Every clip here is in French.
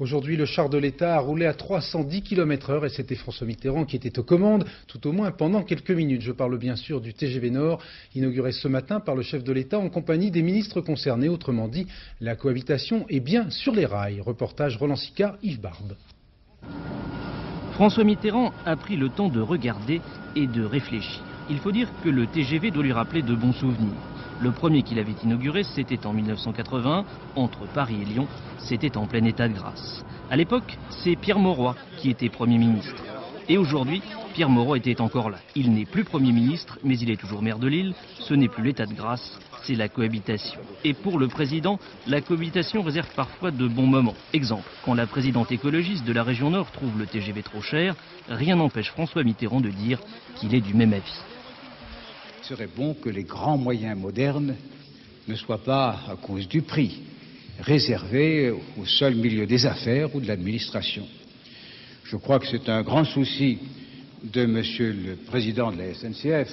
Aujourd'hui, le char de l'État a roulé à 310 km/h et c'était François Mitterrand qui était aux commandes, tout au moins pendant quelques minutes. Je parle bien sûr du TGV Nord, inauguré ce matin par le chef de l'État en compagnie des ministres concernés. Autrement dit, la cohabitation est bien sur les rails. Reportage Roland Sicard, Yves Barbe. François Mitterrand a pris le temps de regarder et de réfléchir. Il faut dire que le TGV doit lui rappeler de bons souvenirs. Le premier qu'il avait inauguré, c'était en 1980, entre Paris et Lyon. C'était en plein état de grâce. À l'époque, c'est Pierre Mauroy qui était Premier ministre. Et aujourd'hui, Pierre Mauroy était encore là. Il n'est plus Premier ministre, mais il est toujours maire de Lille. Ce n'est plus l'état de grâce, c'est la cohabitation. Et pour le président, la cohabitation réserve parfois de bons moments. Exemple, quand la présidente écologiste de la région Nord trouve le TGV trop cher, rien n'empêche François Mitterrand de dire qu'il est du même avis. Il serait bon que les grands moyens modernes ne soient pas, à cause du prix, réservés au seul milieu des affaires ou de l'administration. Je crois que c'est un grand souci de monsieur le président de la SNCF,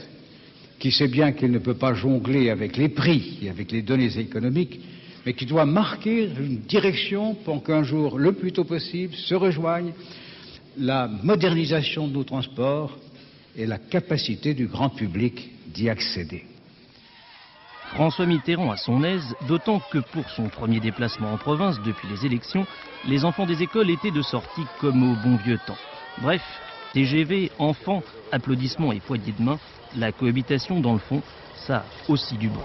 qui sait bien qu'il ne peut pas jongler avec les prix et avec les données économiques, mais qui doit marquer une direction pour qu'un jour, le plus tôt possible, se rejoigne la modernisation de nos transports et la capacité du grand public d'y accéder. François Mitterrand a son aise, d'autant que pour son premier déplacement en province depuis les élections, les enfants des écoles étaient de sortie comme au bon vieux temps. Bref, TGV, enfants, applaudissements et poignées de main, la cohabitation dans le fond, ça a aussi du bon.